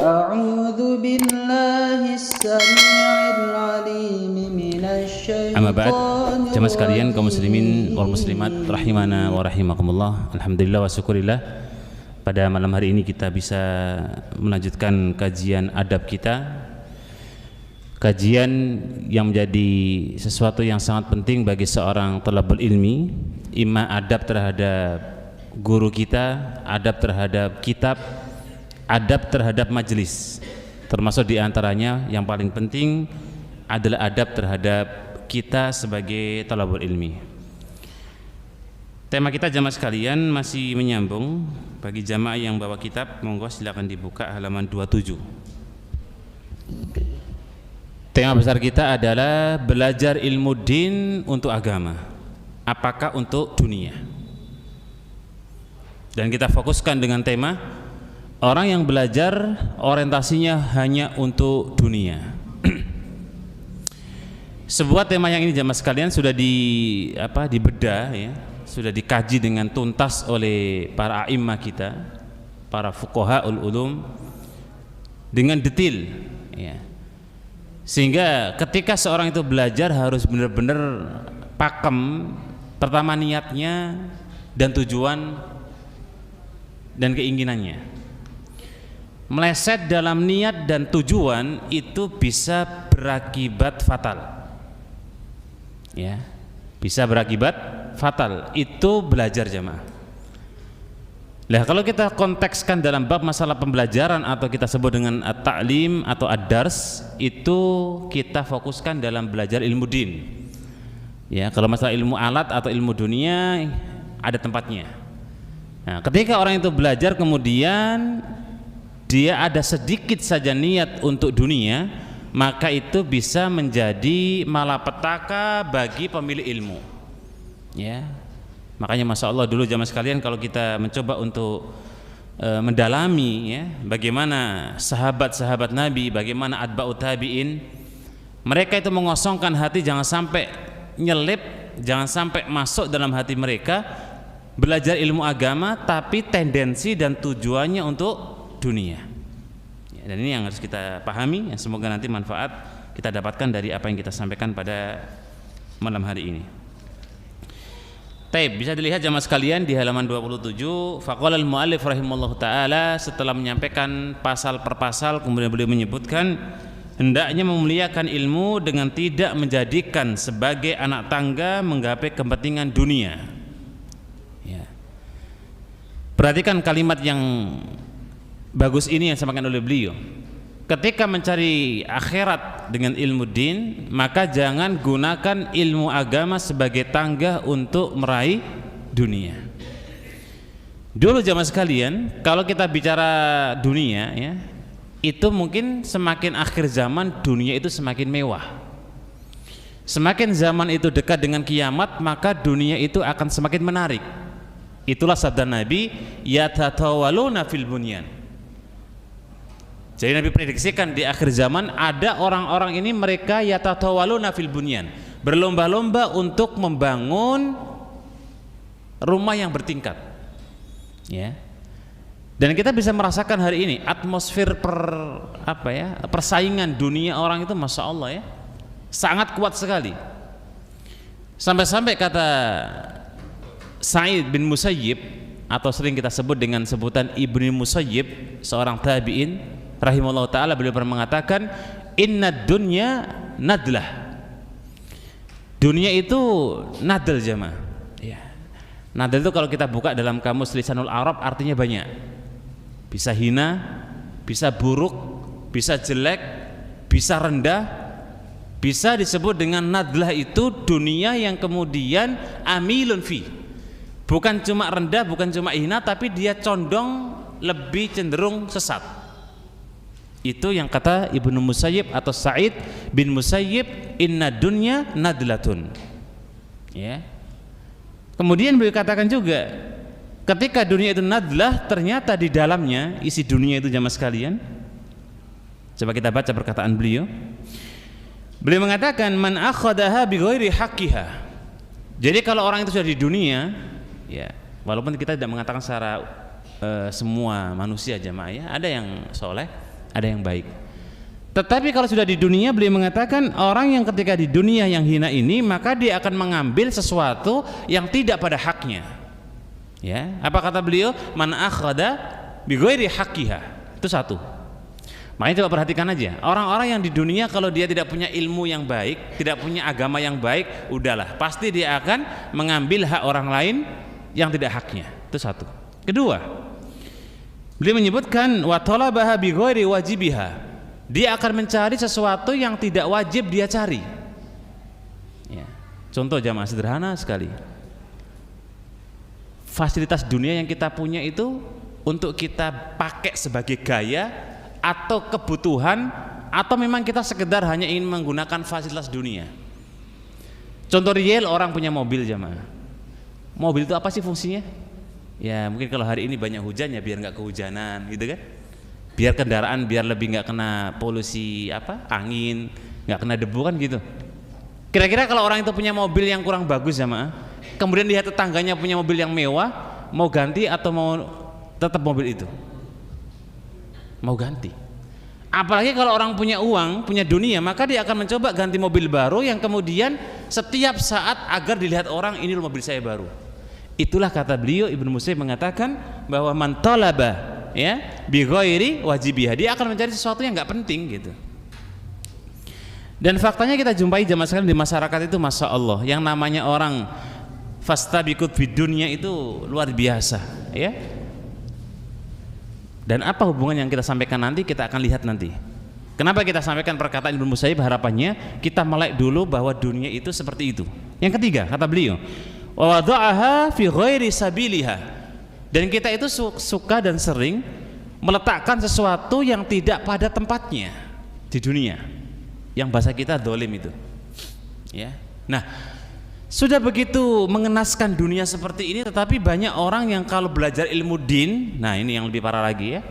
أعوذ بالله السميع العليم من الشيطان Amma ba'd, jamaah sekalian kaum muslimin wal muslimat rahimana wa rahimakumullah. Alhamdulillah wa syukurillah, pada malam hari ini kita bisa melanjutkan kajian adab kita, kajian yang menjadi sesuatu yang sangat penting bagi seorang thalabul ilmi, imma adab terhadap guru kita, adab terhadap kitab, adab terhadap majelis. Termasuk diantaranya yang paling penting adalah adab terhadap kita sebagai thalabul ilmi. Tema kita jamaah sekalian masih menyambung. Bagi jamaah yang bawa kitab, monggo silakan dibuka halaman 27. Tema besar kita adalah belajar ilmu din untuk agama, apakah untuk dunia? Dan kita fokuskan dengan tema orang yang belajar orientasinya hanya untuk dunia. Sebuah tema yang ini jamaah sekalian sudah dibedah ya, sudah dikaji dengan tuntas oleh para a'immah kita, para fuqahaul ulum dengan detail ya. Sehingga ketika seorang itu belajar harus benar-benar pakem, pertama niatnya dan tujuan dan keinginannya. Meleset dalam niat dan tujuan itu bisa berakibat fatal. Ya, bisa berakibat fatal. Itu belajar jamaah. Nah, kalau kita kontekskan dalam bab masalah pembelajaran atau kita sebut dengan at-ta'lim atau ad-dars, itu kita fokuskan dalam belajar ilmu din. Ya, kalau masalah ilmu alat atau ilmu dunia ada tempatnya. Nah, ketika orang itu belajar kemudian dia ada sedikit saja niat untuk dunia, maka itu bisa menjadi malapetaka bagi pemilik ilmu. Ya, makanya masya Allah dulu jamaah sekalian kalau kita mencoba untuk mendalami ya, bagaimana sahabat-sahabat Nabi, bagaimana atba'ut tabi'in, mereka itu mengosongkan hati, jangan sampai nyelip, jangan sampai masuk dalam hati mereka belajar ilmu agama tapi tendensi dan tujuannya untuk dunia. Ya, dan ini yang harus kita pahami, yang semoga nanti manfaat kita dapatkan dari apa yang kita sampaikan pada malam hari ini. Taib, bisa dilihat jamaah sekalian di halaman 27. Faqala al-muallif rahimallahu taala, setelah menyampaikan pasal per pasal kemudian beliau menyebutkan hendaknya memuliakan ilmu dengan tidak menjadikan sebagai anak tangga menggapai kepentingan dunia. Ya. Perhatikan kalimat yang bagus ini yang disampaikan oleh beliau. Ketika mencari akhirat dengan ilmu din, maka jangan gunakan ilmu agama sebagai tangga untuk meraih dunia. Dulu jamaah sekalian, kalau kita bicara dunia ya, itu mungkin semakin akhir zaman dunia itu semakin mewah. Semakin zaman itu dekat dengan kiamat, maka dunia itu akan semakin menarik. Itulah sabda Nabi, yatatawaluna fil bunyan. Jadi Nabi prediksikan di akhir zaman ada orang-orang ini mereka yatatawaluna fil bunyan, berlomba-lomba untuk membangun rumah yang bertingkat. Ya. Dan kita bisa merasakan hari ini atmosfer persaingan dunia orang itu masya Allah ya, sangat kuat sekali. Sampai-sampai kata Sa'id bin Musayyib, atau sering kita sebut dengan sebutan Ibnu Musayyib, seorang tabi'in rahimahullah ta'ala, beliau pernah mengatakan inna dunya nadlah. Dunia itu nadl jamaah ya. Nadl itu kalau kita buka dalam kamus Lisanul Arab artinya banyak. Bisa hina, bisa buruk, bisa jelek, bisa rendah, bisa disebut dengan nadlah. Itu dunia yang kemudian amilun fi, bukan cuma rendah, bukan cuma hina, tapi dia condong lebih cenderung sesat. Itu yang kata Ibnu Musayyib atau Sa'id bin Musayyib, inna dunya nadlatun. Ya. Kemudian beliau katakan juga, ketika dunia itu nadlah, ternyata di dalamnya isi dunia itu jamaah sekalian. Coba kita baca perkataan beliau. Beliau mengatakan man akhadaha bi ghairi haqqiha. Jadi kalau orang itu sudah di dunia, ya, walaupun kita tidak mengatakan secara semua manusia jamaah ya, ada yang soleh, ada yang baik. Tetapi kalau sudah di dunia, beliau mengatakan orang yang ketika di dunia yang hina ini, maka dia akan mengambil sesuatu yang tidak pada haknya. Ya, apa kata beliau? Man akhadha bi ghairi haqqiha. Itu satu. Makanya coba perhatikan aja, orang-orang yang di dunia kalau dia tidak punya ilmu yang baik, tidak punya agama yang baik, udahlah, pasti dia akan mengambil hak orang lain yang tidak haknya. Itu satu. Kedua, beliau menyebutkan wa talabaha bi ghairi wajibiha. Dia akan mencari sesuatu yang tidak wajib dia cari. Ya. Contoh jamaah sederhana sekali. Fasilitas dunia yang kita punya itu untuk kita pakai sebagai gaya atau kebutuhan, atau memang kita sekedar hanya ingin menggunakan fasilitas dunia. Contoh real, orang punya mobil jamaah. Mobil itu apa sih fungsinya? Ya mungkin kalau hari ini banyak hujan ya biar nggak kehujanan gitu kan. Biar kendaraan biar lebih nggak kena polusi angin, nggak kena debu kan gitu. Kira-kira kalau orang itu punya mobil yang kurang bagus jamaah, kemudian lihat tetangganya punya mobil yang mewah, mau ganti atau mau tetap mobil itu? Mau ganti. Apalagi kalau orang punya uang, punya dunia, maka dia akan mencoba ganti mobil baru yang kemudian setiap saat agar dilihat orang, ini mobil saya baru. Itulah kata beliau, Ibnu Musayyib mengatakan bahwa man talaba ya bi ghairi wajibiha, dia akan mencari sesuatu yang nggak penting gitu. Dan faktanya kita jumpai jamaah sekalian di masyarakat itu, masya Allah, yang namanya orang fastabiqut fid dunya itu luar biasa ya. Dan apa hubungan yang kita sampaikan nanti kita akan lihat nanti. Kenapa kita sampaikan perkataan Ibnu Musayyib? Harapannya kita melek dulu bahwa dunia itu seperti itu. Yang ketiga kata beliau, wa wada'aha fi ghairi sabiliha. Dan kita itu suka dan sering meletakkan sesuatu yang tidak pada tempatnya di dunia, yang bahasa kita dolim itu ya. Nah, sudah begitu mengenaskan dunia seperti ini, tetapi banyak orang yang kalau belajar ilmu din, nah ini yang lebih parah lagi ya,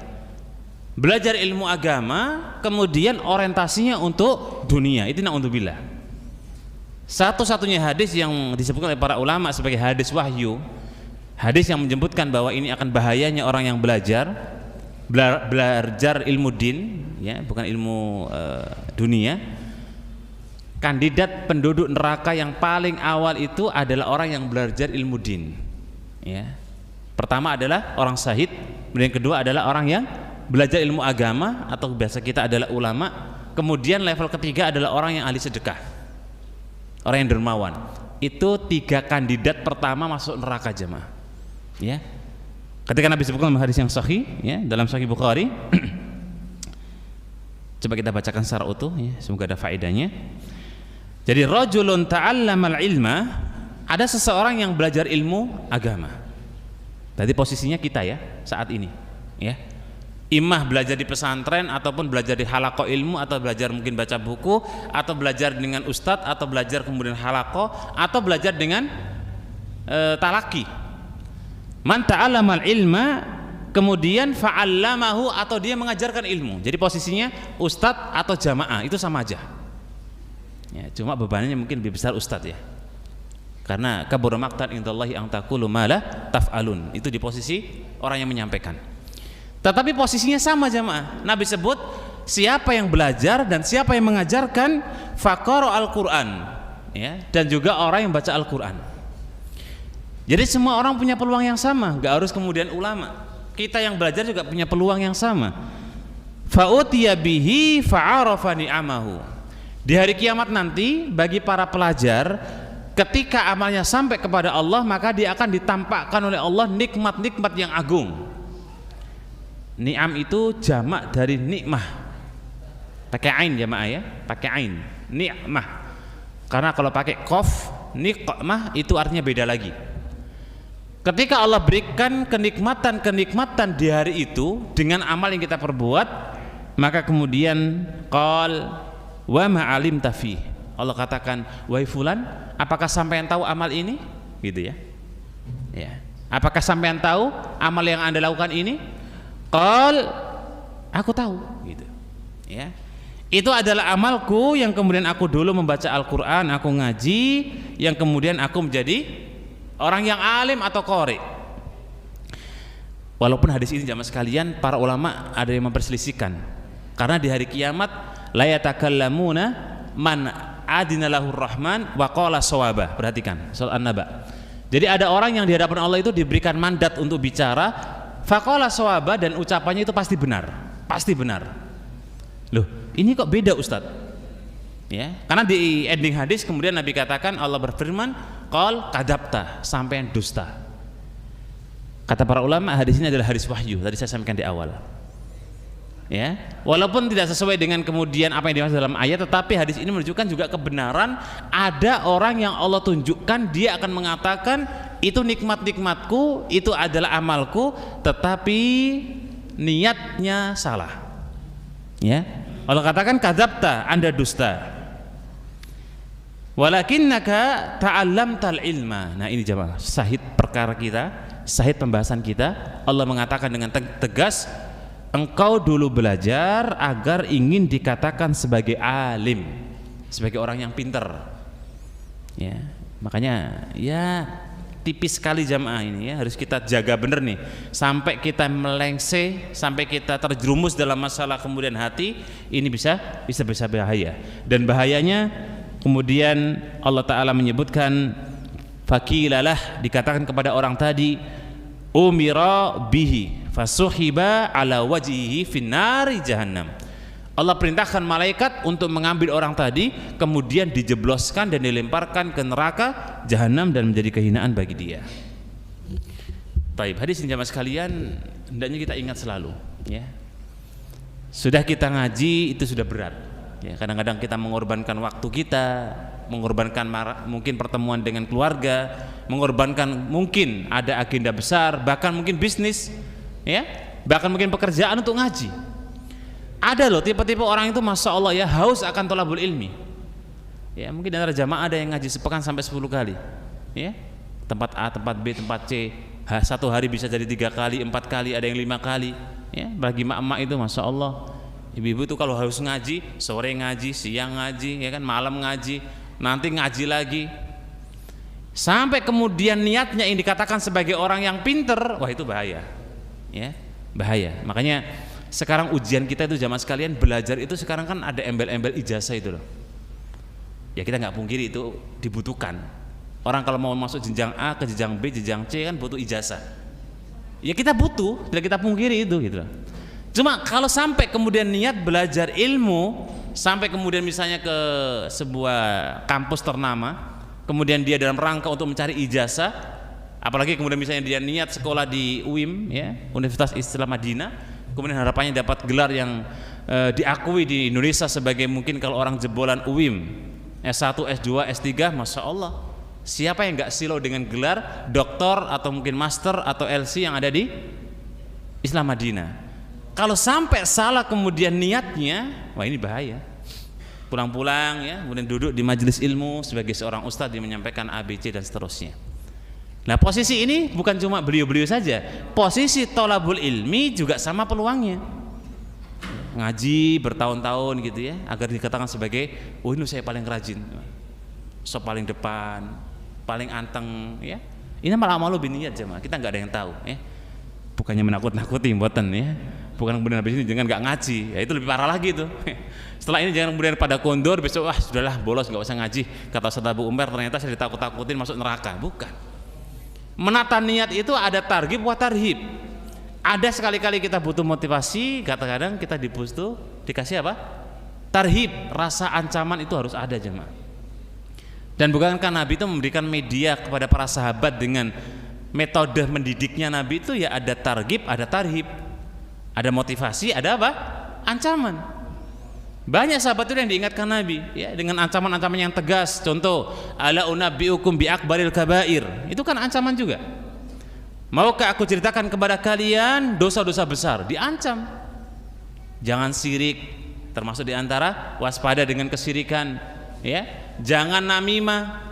belajar ilmu agama kemudian orientasinya untuk dunia. Itu na'udzubillah. Satu-satunya hadis yang disebutkan oleh para ulama sebagai hadis wahyu, hadis yang menyebutkan bahwa ini akan bahayanya orang yang belajar ilmu din ya, bukan ilmu dunia. Kandidat penduduk neraka yang paling awal itu adalah orang yang belajar ilmu din ya. Pertama adalah orang syahid, kemudian kedua adalah orang yang belajar ilmu agama atau biasa kita adalah ulama, kemudian level ketiga adalah orang yang ahli sedekah, orang yang dermawan. Itu 3 kandidat pertama masuk neraka jemaah ya. Ketika Nabi sebutkan dalam hadis yang sahih ya, dalam Sahih Bukhari coba kita bacakan secara utuh ya, semoga ada faedahnya. Jadi rajulun ta'allamal ilma, ada seseorang yang belajar ilmu agama. Tadi posisinya kita ya saat ini ya. Imah belajar di pesantren ataupun belajar di halaqah ilmu, atau belajar mungkin baca buku, atau belajar dengan ustadz, atau belajar kemudian halaqah, atau belajar dengan talaki. Man ta'allamal ilma kemudian fa'allamahu, atau dia mengajarkan ilmu. Jadi posisinya ustadz atau jamaah itu sama aja ya, cuma bebannya mungkin lebih besar ustadz ya, karena kabura maqtan indallahi an taqulu ma la taf'alun, itu di posisi orang yang menyampaikan. Tetapi posisinya sama jamaah. Nabi sebut siapa yang belajar dan siapa yang mengajarkan, faqara al-Qur'an ya, dan juga orang yang baca Al-Qur'an. Jadi semua orang punya peluang yang sama, enggak harus kemudian ulama. Kita yang belajar juga punya peluang yang sama. Fa'utiya bihi fa'arafa ni'amahu. Di hari kiamat nanti bagi para pelajar, ketika amalnya sampai kepada Allah, maka dia akan ditampakkan oleh Allah nikmat-nikmat yang agung. Ni'am itu jamak dari nikmah, pakai ain jamaah ya, pakai ain, nikmah. Karena kalau pakai qaf, nikmah itu artinya beda lagi. Ketika Allah berikan kenikmatan-kenikmatan di hari itu dengan amal yang kita perbuat, maka kemudian qal wa ma'alim tafi, Allah katakan, wahai fulan, apakah sampean tahu amal ini? Gitu ya. Ya. Apakah sampean tahu amal yang Anda lakukan ini? Qal, aku tahu, gitu. Ya. Itu adalah amalku yang kemudian aku dulu membaca Al-Qur'an, aku ngaji, yang kemudian aku menjadi orang yang alim atau qari. Walaupun hadis ini jamaah sekalian para ulama ada yang memperselisihkan. Karena di hari kiamat la yatakallamuna man adina lahur rahman wa qala shawaba. Perhatikan surat An-Naba. Jadi ada orang yang di hadapan Allah itu diberikan mandat untuk bicara, faqala shawaba, dan ucapannya itu pasti benar. Pasti benar. Loh, ini kok beda Ustaz? Ya, karena di ending hadis kemudian Nabi katakan, Allah berfirman, qal kadzabta, sampean dusta. Kata para ulama, hadis ini adalah hadis wahyu. Tadi saya sampaikan di awal. Ya, walaupun tidak sesuai dengan kemudian apa yang dimaksud dalam ayat, tetapi hadis ini menunjukkan juga kebenaran ada orang yang Allah tunjukkan dia akan mengatakan itu nikmat-nikmatku, itu adalah amalku, tetapi niatnya salah. Ya, Allah katakan kadzabta, Anda dusta. Walakinnaka ta'allamtal ilma. Nah ini jemaah, sahid perkara kita, sahid pembahasan kita. Allah mengatakan dengan tegas, engkau dulu belajar agar ingin dikatakan sebagai alim, sebagai orang yang pintar. Ya, makanya ya tipis sekali jamaah ini ya, harus kita jaga bener nih. Sampai kita melengse, sampai kita terjerumus dalam masalah kemudian hati, ini bisa bahaya. Dan bahayanya kemudian Allah Ta'ala menyebutkan fakilalah, dikatakan kepada orang tadi, umira bihi fasuhiba ala wajhihi finnari jahannam. Allah perintahkan malaikat untuk mengambil orang tadi, kemudian dijebloskan dan dilemparkan ke neraka jahanam dan menjadi kehinaan bagi dia. Baik, hadis ini jamaah sekalian hendaknya kita ingat selalu ya. Sudah kita ngaji itu sudah berat. Ya, kadang-kadang kita mengorbankan waktu kita, mengorbankan mungkin pertemuan dengan keluarga, mengorbankan mungkin ada agenda besar, bahkan mungkin bisnis, ya, bahkan mungkin pekerjaan untuk ngaji. Ada loh tipe-tipe orang itu masya Allah ya, haus akan thalabul ilmi. Ya, mungkin antara jamaah ada yang ngaji sepekan sampai 10 kali. Ya, tempat A, tempat B, tempat C, satu hari bisa jadi 3 kali, 4 kali, ada yang 5 kali. Ya, bagi mak-mak itu masya Allah. Ibu-ibu itu kalau harus ngaji, sore ngaji, siang ngaji, ya kan, malam ngaji, nanti ngaji lagi. Sampai kemudian niatnya yang dikatakan sebagai orang yang pinter, wah itu bahaya. Ya, bahaya. Makanya sekarang ujian kita itu jamaah sekalian, belajar itu sekarang kan ada embel-embel ijazah itu loh. Ya kita nggak pungkiri itu dibutuhkan. Orang kalau mau masuk jenjang A ke jenjang B, jenjang C kan butuh ijazah. Ya kita butuh, tidak kita pungkiri itu gitu loh. Cuma kalau sampai kemudian niat belajar ilmu, sampai kemudian misalnya ke sebuah kampus ternama, kemudian dia dalam rangka untuk mencari ijazah, apalagi kemudian misalnya dia niat sekolah di UIM, ya, Universitas Islam Madinah, kemudian harapannya dapat gelar yang diakui di Indonesia sebagai mungkin kalau orang jebolan UIM, S1, S2, S3, masya Allah. Siapa yang nggak silau dengan gelar doktor atau mungkin master atau LC yang ada di Islam Madinah? Kalau sampai salah kemudian niatnya, wah ini bahaya. Pulang-pulang ya, kemudian duduk di majelis ilmu sebagai seorang ustadz yang menyampaikan ABC dan seterusnya. Nah posisi ini bukan cuma beliau-beliau saja, posisi thalabul ilmi juga sama peluangnya. Ngaji bertahun-tahun gitu ya, agar dikatakan sebagai, oh ini saya paling rajin, so paling depan, paling anteng ya. Ini malah malu biniyat jemaah, kita nggak ada yang tahu ya. Bukannya menakut-nakuti mboten ya. Bukan kemudian habis ini jangan nggak ngaji, ya itu lebih parah lagi tuh. Setelah ini jangan kemudian pada kondor besok, wah sudahlah bolos nggak usah ngaji. Kata Ustaz Abu Umar, ternyata saya ditakut-takutin masuk neraka. Bukan. Menata niat itu ada targhib wa tarhib. Ada sekali-kali kita butuh motivasi, kadang-kadang kita dikasih apa? Tarhib, rasa ancaman itu harus ada jemaah. Dan bukankah Nabi itu memberikan media kepada para sahabat dengan metode mendidiknya Nabi itu ya ada targhib, ada tarhib. Ada motivasi, ada apa? Ancaman. Banyak sahabat itu yang diingatkan Nabi ya, dengan ancaman-ancaman yang tegas. Contoh, ala unabbiukum bi akbaril kabair. Itu kan ancaman juga. Maukah aku ceritakan kepada kalian dosa-dosa besar? Diancam. Jangan sirik, termasuk diantara waspada dengan kesirikan ya. Jangan namimah,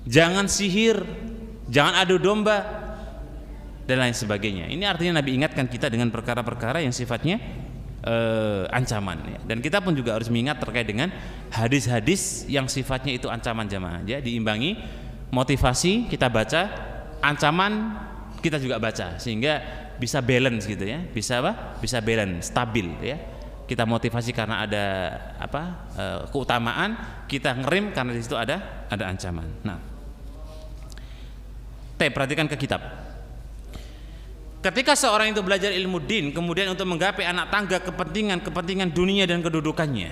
jangan sihir, jangan adu domba dan lain sebagainya. Ini artinya Nabi ingatkan kita dengan perkara-perkara yang sifatnya ancaman ya. Dan kita pun juga harus mengingat terkait dengan hadis-hadis yang sifatnya itu ancaman jamaah ya. Diimbangi motivasi kita baca, ancaman kita juga baca, sehingga bisa balance gitu ya. Bisa apa? Bisa balance, stabil ya. kita motivasi karena ada keutamaan, kita ngerem karena di situ ada ancaman. Nah, perhatikan ke kitab. Ketika seorang itu belajar ilmu din, kemudian untuk menggapai anak tangga kepentingan dunia dan kedudukannya,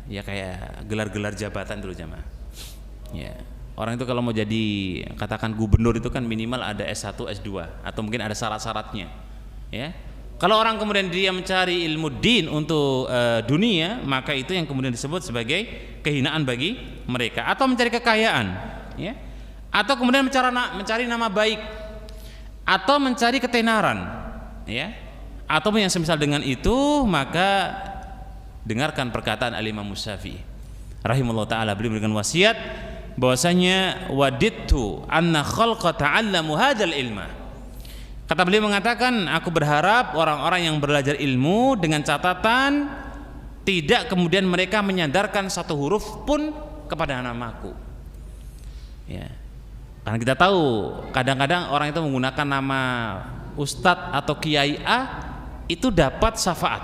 ya kayak gelar-gelar jabatan dulu jamaah. Ya, orang itu kalau mau jadi katakan gubernur itu kan minimal ada S1, S2 atau mungkin ada syarat-syaratnya. Ya, kalau orang kemudian dia mencari ilmu din untuk dunia, maka itu yang kemudian disebut sebagai kehinaan bagi mereka, atau mencari kekayaan, ya, atau kemudian mencari nama baik, atau mencari ketenaran, ya, atau yang semisal dengan itu. Maka dengarkan perkataan Al-Imam Syafi'i rahimahullah taala, beliau memberikan wasiat bahwasanya wadittu anna khalqa ta'allamu hadzal ilma. Kata beliau mengatakan, aku berharap orang-orang yang belajar ilmu dengan catatan tidak kemudian mereka menyandarkan satu huruf pun kepada namaku, ya. Karena kita tahu kadang-kadang orang itu menggunakan nama ustadz atau kiai A itu dapat syafaat.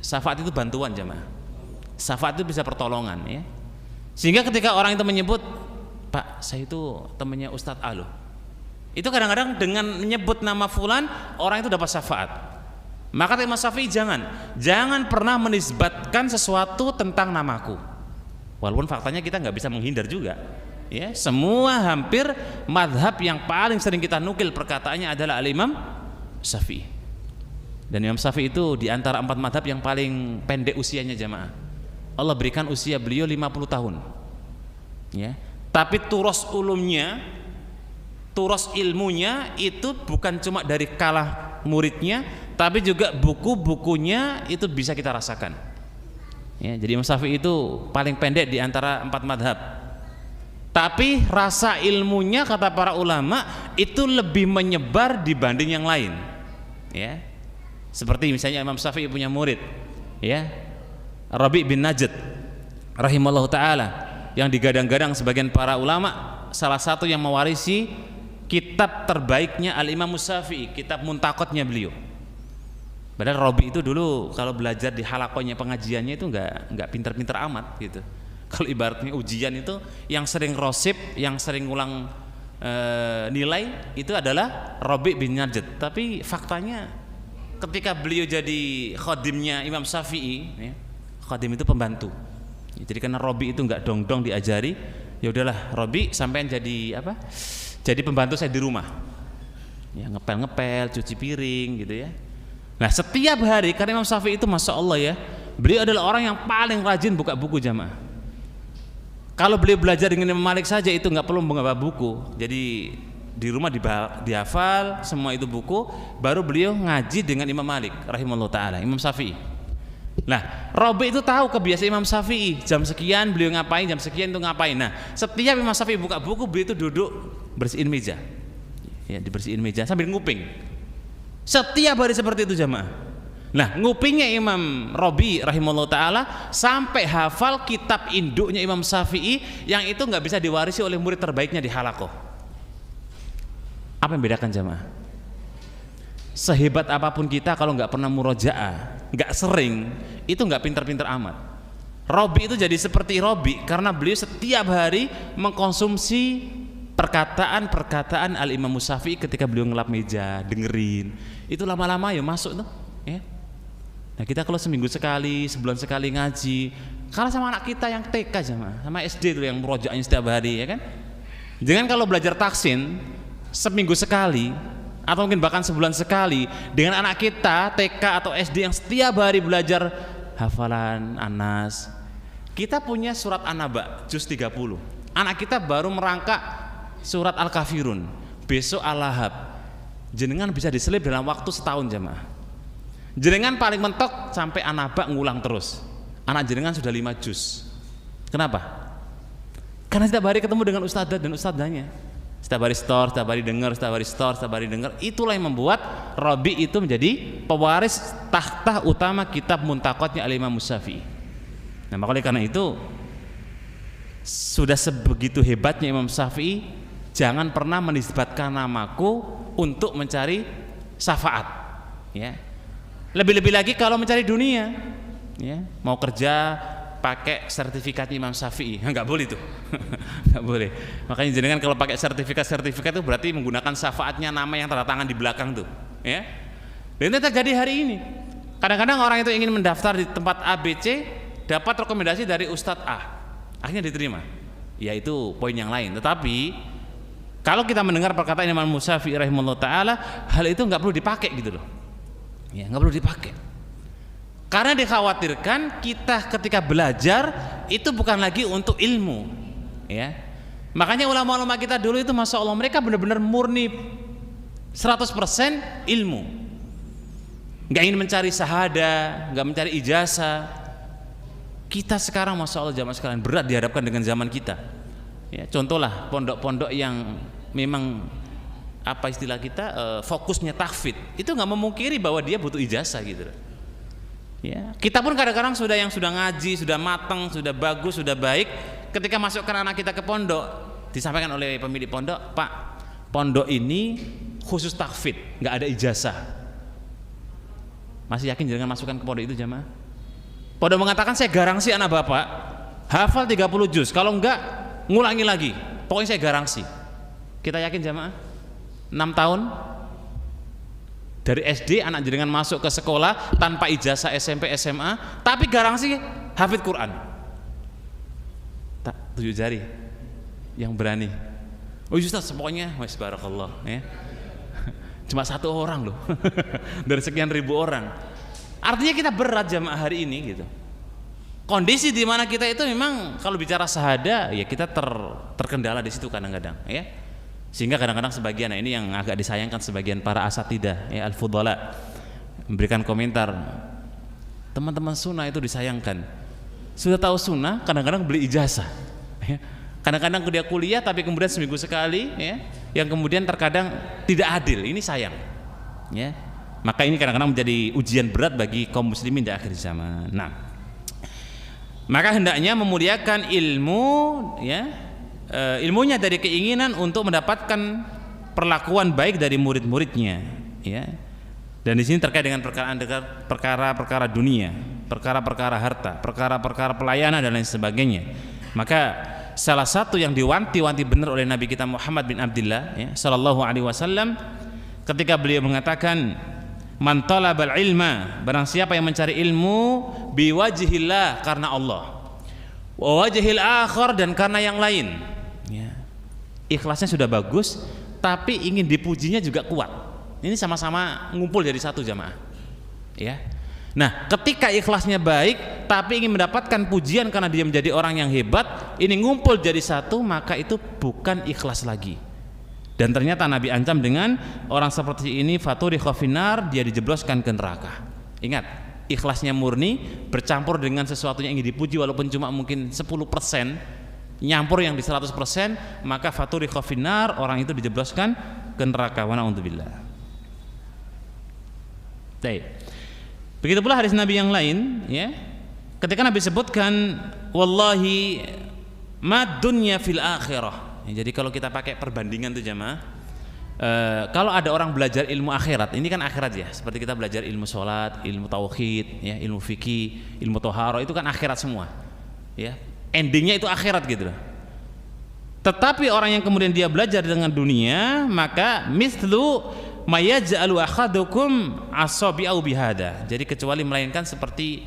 Syafaat itu bantuan jemaah. Syafaat itu bisa pertolongan, ya. Sehingga ketika orang itu menyebut, Pak, saya itu temannya Ustadz A loh, itu kadang-kadang dengan menyebut nama fulan orang itu dapat syafaat. Maka Imam Syafi'i jangan pernah menisbatkan sesuatu tentang namaku. Walaupun faktanya kita nggak bisa menghindar juga. Ya, semua hampir madhab yang paling sering kita nukil perkataannya adalah Al-Imam Syafi'i. Dan Imam Syafi'i itu di antara 4 madhab yang paling pendek usianya jamaah. Allah berikan usia beliau 50 tahun, ya. Tapi turos ulumnya, turos ilmunya itu bukan cuma dari kalah muridnya, tapi juga buku-bukunya itu bisa kita rasakan, ya. Jadi Imam Syafi'i itu paling pendek di antara 4 madhab. Tapi rasa ilmunya kata para ulama itu lebih menyebar dibanding yang lain, ya. Seperti misalnya Imam Syafi'i punya murid, ya, Rabi' bin Najd rahimahullah taala, yang digadang-gadang sebagian para ulama salah satu yang mewarisi kitab terbaiknya Al-Imam Syafi'i, kitab Muntakotnya beliau. Padahal Rabi' itu dulu kalau belajar di halakohnya pengajiannya itu nggak pinter-pinter amat gitu. Kalau ibaratnya ujian itu yang sering rosip, yang sering ngulang nilai itu adalah Rabi' bin Najd. Tapi faktanya ketika beliau jadi khadimnya Imam Syafi'i, ya, khadim itu pembantu. Jadi karena Rabi' itu nggak dong-dong diajari, ya udahlah Rabi' sampean jadi apa? Jadi pembantu saya di rumah. Ya, ngepel-ngepel, cuci piring gitu ya. Nah, setiap hari karena Imam Syafi'i itu masya Allah ya, beliau adalah orang yang paling rajin buka buku jamaah. Kalau beliau belajar dengan Imam Malik saja itu nggak perlu membawa buku. Jadi di rumah dihafal semua itu buku, baru beliau ngaji dengan Imam Malik rahimahullah taala, Imam Syafi'i. Nah, Rabi' itu tahu kebiasaan Imam Syafi'i, jam sekian beliau ngapain, jam sekian itu ngapain. Nah, setiap Imam Syafi'i buka buku, beliau itu duduk bersihin meja, ya, dibersihin meja sambil nguping. Setiap hari seperti itu jamaah. Nah, ngupingnya Imam Rabi' rahimahullah ta'ala sampai hafal kitab induknya Imam Syafi'i yang itu nggak bisa diwarisi oleh murid terbaiknya di halakoh. Apa yang bedakan jamaah? Sehebat apapun kita kalau nggak pernah murojaah, nggak sering, itu nggak pinter-pinter amat. Rabi' itu jadi seperti Rabi' karena beliau setiap hari mengkonsumsi perkataan-perkataan Al-Imam Syafi'i ketika beliau ngelap meja, dengerin. Itu lama-lama ya masuk tuh, ya. Nah, kita kalau seminggu sekali, sebulan sekali ngaji, kalah sama anak kita yang TK sama SD itu yang murojaahnya setiap hari, ya kan? Jangan kalau belajar taksin seminggu sekali atau mungkin bahkan sebulan sekali dengan anak kita TK atau SD yang setiap hari belajar hafalan Anas. Kita punya surat An-Naba juz 30. Anak kita baru merangkak surat Al-Kafirun, besok Al-Lahab. Jenengan bisa diselip dalam waktu setahun jamaah. Jenengan paling mentok sampai An-Naba ngulang terus. Anak jenengan sudah 5 juz. Kenapa? Karena setiap hari ketemu dengan ustadzah dan ustadzahnya. Setiap hari store, setiap hari dengar, setiap hari store, setiap hari dengar. Itulah yang membuat Rabi' itu menjadi pewaris takhta utama kitab Muntakotnya Al-Imam Syafi'i. Nah, makanya karena itu sudah sebegitu hebatnya Imam Syafi'i, jangan pernah menisbatkan namaku untuk mencari syafaat, ya. Lebih-lebih lagi kalau mencari dunia, ya, mau kerja pakai sertifikat Imam Syafi'i, nggak boleh tuh. Nggak boleh. Makanya jenengan kalau pakai sertifikat itu berarti menggunakan syafaatnya nama yang tanda tangan di belakang tuh, ya. Dan itu terjadi hari ini. Kadang-kadang orang itu ingin mendaftar di tempat ABC, dapat rekomendasi dari Ustadz A, akhirnya diterima. Ya itu poin yang lain. Tetapi kalau kita mendengar perkataan Imam Syafi'i rahimahullah taala, hal itu nggak perlu dipakai gitu loh. Ya, nggak perlu dipakai. Karena dikhawatirkan kita ketika belajar itu bukan lagi untuk ilmu, ya. Makanya ulama-ulama kita dulu itu masya Allah mereka benar-benar murni 100% ilmu. Nggak ingin mencari syahada, nggak mencari ijazah. Kita sekarang masya Allah zaman sekarang berat dihadapkan dengan zaman kita. Ya, contohlah pondok-pondok yang memang apa istilah kita fokusnya tahfidz itu nggak memungkiri bahwa dia butuh ijazah gitu. Ya, kita pun kadang-kadang yang sudah ngaji, sudah matang, sudah bagus, sudah baik, ketika masukkan anak kita ke pondok, disampaikan oleh pemilik pondok, Pak, pondok ini khusus tahfidz, nggak ada ijazah. Masih yakin jangan masukkan ke pondok itu jamaah? Pondok mengatakan saya garansi anak bapak hafal 30 juz, kalau enggak ngulangi lagi, pokoknya saya garansi. Kita yakin jamaah? 6 tahun dari SD anak jenengan masuk ke sekolah tanpa ijazah SMP SMA, tapi garansi hafid Quran. Tak 7 jari yang berani. Oh Ustaz, pokoknya wes barakallah, ya. Cuma 1 orang loh dari sekian ribu orang. Artinya kita berat jamaah hari ini gitu. Kondisi di mana kita itu memang kalau bicara syahada ya kita terkendala di situ kadang-kadang, ya. Sehingga kadang-kadang sebagian, nah ini yang agak disayangkan sebagian para asatidah, ya, al-fudhala memberikan komentar, teman-teman sunnah itu disayangkan, sudah tahu sunnah kadang-kadang beli ijazah, ya. Kadang-kadang dia kuliah tapi kemudian seminggu sekali, ya, yang kemudian terkadang tidak adil, ini sayang, ya. Maka ini kadang-kadang menjadi ujian berat bagi kaum muslimin di akhir zaman. Nah, maka hendaknya memuliakan ilmu, ya, ilmunya dari keinginan untuk mendapatkan perlakuan baik dari murid-muridnya, ya. Dan di sini terkait dengan perkara-perkara dunia, perkara-perkara harta, perkara-perkara pelayanan dan lain sebagainya. Maka salah satu yang diwanti-wanti benar oleh Nabi kita Muhammad bin Abdullah, ya, sallallahu alaihi wasallam, ketika beliau mengatakan, man talabal ilma, barang siapa yang mencari ilmu biwajhillah, karena Allah, wa wajhil akhar, dan karena yang lain, ya. Ikhlasnya sudah bagus tapi ingin dipujinya juga kuat, ini sama-sama ngumpul jadi satu jamaah, ya. Nah, ketika ikhlasnya baik tapi ingin mendapatkan pujian karena dia menjadi orang yang hebat, ini ngumpul jadi satu, maka itu bukan ikhlas lagi. Dan ternyata Nabi ancam dengan orang seperti ini, faturikha finnar, dia dijebloskan ke neraka. Ingat, ikhlasnya murni bercampur dengan sesuatu yang ingin dipuji walaupun cuma mungkin 10%, nyampur yang di 100%, maka faturikha finnar, orang itu dijebloskan ke neraka. Wa na'udzubillah. Baik. Begitu pula hadis Nabi yang lain, ya. Ketika Nabi sebutkan wallahi mad dunya fil akhirah. Ya, jadi kalau kita pakai perbandingan tuh jamaah, kalau ada orang belajar ilmu akhirat, ini kan akhirat ya, seperti kita belajar ilmu sholat, ilmu tauhid, ya, ilmu fikih, ilmu toharo, itu kan akhirat semua, ya. Endingnya itu akhirat gitu loh. Tetapi orang yang kemudian dia belajar dengan dunia, maka mislu mayaj'alu akhadukum asabi'au bihada. Jadi kecuali melainkan seperti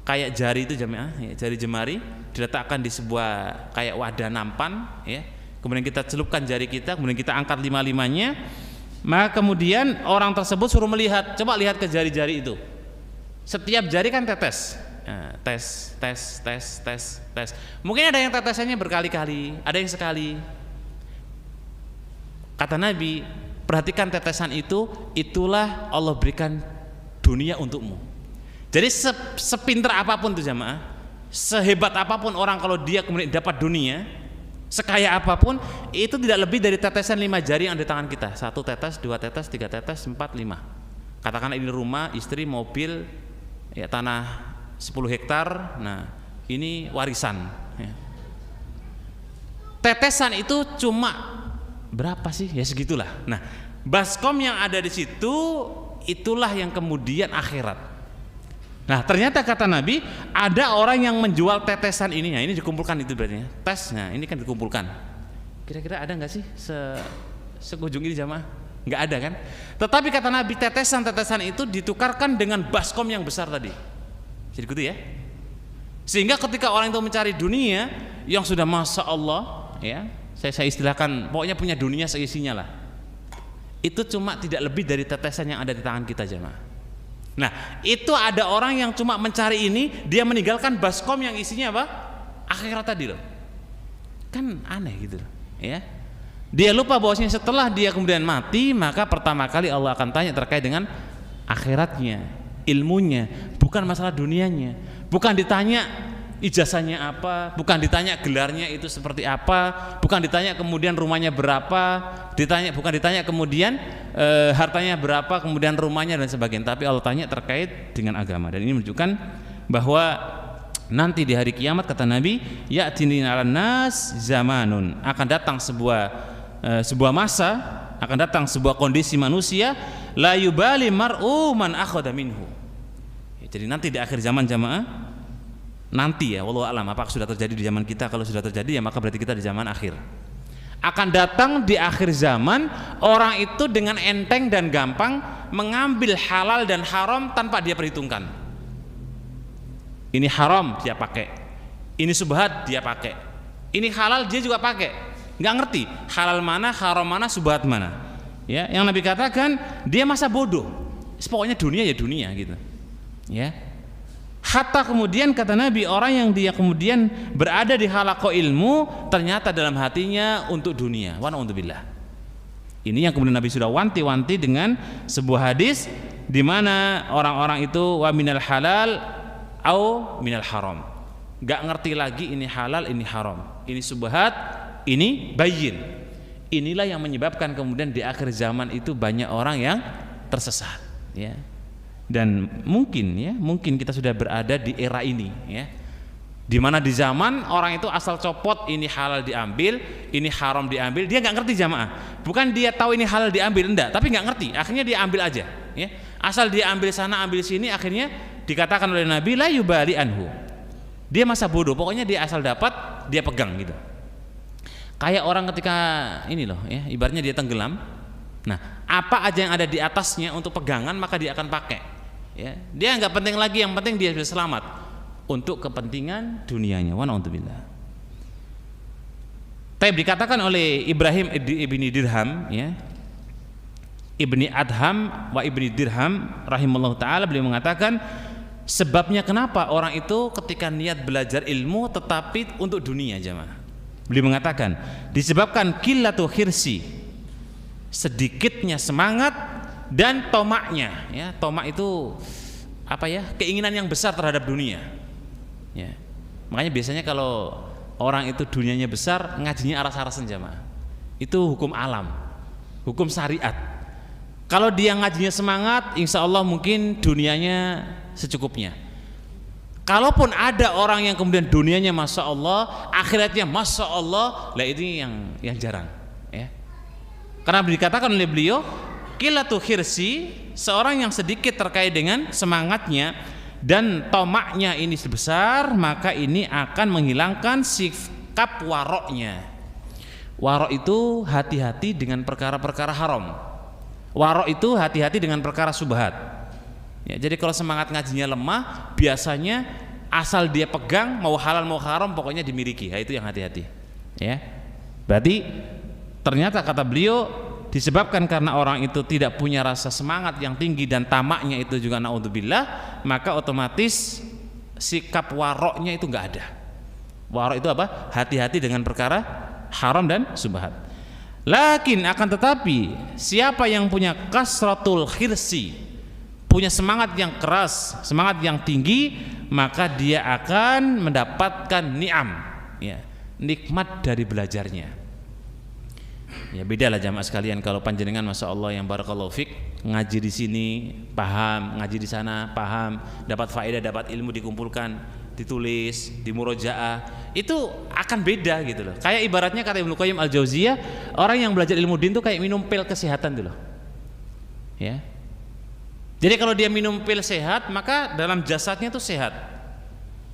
kayak jari itu jamaah, ya, jari jemari diletakkan di sebuah kayak wadah nampan, ya. Kemudian kita celupkan jari kita, kemudian kita angkat 5-5-nya, maka kemudian orang tersebut suruh melihat, coba lihat ke jari-jari itu. Setiap jari kan tetes, tes. Mungkin ada yang tetesannya berkali-kali, ada yang sekali. Kata Nabi, perhatikan tetesan itu, itulah Allah berikan dunia untukmu. Jadi sepintar apapun tuh jamaah, sehebat apapun orang, kalau dia kemudian dapat dunia, sekaya apapun, itu tidak lebih dari tetesan 5 jari yang ada di tangan kita. 1 tetes, 2 tetes, 3 tetes, 4, 5. Katakanlah ini rumah, istri, mobil, ya, tanah 10 hektar. Nah, ini warisan, ya. Tetesan itu cuma berapa sih? Ya segitulah. Nah, baskom yang ada di situ itulah yang kemudian akhirat. Nah ternyata kata Nabi ada orang yang menjual tetesan ini. Nah ini dikumpulkan itu berarti tesnya ini kan dikumpulkan. Kira-kira ada nggak sih sekujung ini jamaah? Nggak ada kan? Tetapi kata Nabi tetesan-tetesan itu ditukarkan dengan baskom yang besar tadi. Jadi gitu ya. Sehingga ketika orang itu mencari dunia yang sudah masya Allah ya, saya istilahkan pokoknya punya dunia seisinya lah. Itu cuma tidak lebih dari tetesan yang ada di tangan kita jemaah. Nah itu ada orang yang cuma mencari ini, dia meninggalkan baskom yang isinya apa? Akhirat tadi loh. Kan aneh gitu loh ya. Dia lupa bahwasanya setelah dia kemudian mati, maka pertama kali Allah akan tanya terkait dengan akhiratnya, ilmunya, bukan masalah dunianya. Bukan ditanya ijazahnya apa, bukan ditanya gelarnya itu seperti apa, bukan ditanya kemudian rumahnya berapa, bukan ditanya kemudian hartanya berapa, kemudian rumahnya dan sebagainya. Tapi Allah tanya terkait dengan agama. Dan ini menunjukkan bahwa nanti di hari kiamat kata Nabi, ya'tini 'alan nas zamanun, akan datang sebuah masa, akan datang sebuah kondisi manusia la yubali mar'u man akhadha minhu. Jadi nanti di akhir zaman jamaah, nanti ya wallahu alam apakah sudah terjadi di zaman kita. Kalau sudah terjadi ya maka berarti kita di zaman akhir. Akan datang di akhir zaman orang itu dengan enteng dan gampang mengambil halal dan haram tanpa dia perhitungkan. Ini haram dia pakai, ini subhat dia pakai, ini halal dia juga pakai. Nggak ngerti halal mana, haram mana, subhat mana. Ya, yang Nabi katakan dia masa bodoh. Pokoknya dunia ya dunia gitu. Ya. Hatta kemudian kata Nabi orang yang dia kemudian berada di halaqah ilmu ternyata dalam hatinya untuk dunia. Wa na'udzubillah. Ini yang kemudian Nabi sudah wanti-wanti dengan sebuah hadis di mana orang-orang itu wa minal halal au minal haram. Nggak ngerti lagi ini halal, ini haram, ini subhat, ini bayyin. Inilah yang menyebabkan kemudian di akhir zaman itu banyak orang yang tersesat ya. Dan mungkin kita sudah berada di era ini ya. Di mana di zaman orang itu asal copot ini halal diambil, ini haram diambil, dia nggak ngerti jamaah. Bukan dia tahu ini halal diambil, enggak, tapi nggak ngerti. Akhirnya dia ambil aja ya. Asal dia ambil sana ambil sini, akhirnya dikatakan oleh Nabi la yubali anhu. Dia masa bodoh, pokoknya dia asal dapat dia pegang gitu. Kayak orang ketika ini loh ya, ibaratnya dia tenggelam. Nah, apa aja yang ada di atasnya untuk pegangan maka dia akan pakai. Ya, dia nggak penting lagi, yang penting dia bisa selamat untuk kepentingan dunianya. Wa na'udzubillah. Taib dikatakan oleh Ibrahim ibni Dirham ya, Ibni Adham wa Ibni Dirham rahimallahu taala, beliau mengatakan sebabnya kenapa orang itu ketika niat belajar ilmu tetapi untuk dunia jamaah. Beliau mengatakan disebabkan qillatu khirsi, sedikitnya semangat dan tomaknya ya. Tomak itu apa ya, keinginan yang besar terhadap dunia ya. Makanya biasanya kalau orang itu dunianya besar ngajinya aras-arasan jamaah. Itu hukum alam, hukum syariat. Kalau dia ngajinya semangat, insya Allah mungkin dunianya secukupnya. Kalaupun ada orang yang kemudian dunianya masya Allah, akhiratnya masya Allah, lah ini yang jarang ya. Karena dikatakan oleh beliau qillatu khirsi, seorang yang sedikit terkait dengan semangatnya dan tomaknya ini sebesar, maka ini akan menghilangkan sikap waroknya. Warok itu hati-hati dengan perkara-perkara haram. Warok itu hati-hati dengan perkara subhat. Ya, jadi kalau semangat ngajinya lemah, biasanya asal dia pegang mau halal mau haram pokoknya dimiliki. Ya, itu yang hati-hati. Ya. Berarti ternyata kata beliau disebabkan karena orang itu tidak punya rasa semangat yang tinggi dan tamaknya itu juga naudzubillah, maka otomatis sikap waroknya itu enggak ada. Warok itu apa? Hati-hati dengan perkara haram dan subhat. Lakin akan tetapi siapa yang punya kasratul khirsi, punya semangat yang keras, semangat yang tinggi, maka dia akan mendapatkan ni'am ya, nikmat dari belajarnya. Ya bedalah jamaah sekalian kalau panjenengan masya Allah yang barakallahu fik ngaji di sini paham, ngaji di sana paham, dapat faedah, dapat ilmu dikumpulkan, ditulis, di murojaah, itu akan beda gitu loh. Kayak ibaratnya kata Ibnu Qayyim Al-Jauziyah, orang yang belajar ilmu din itu kayak minum pil kesehatan tuh loh. Ya. Jadi kalau dia minum pil sehat, maka dalam jasadnya itu sehat.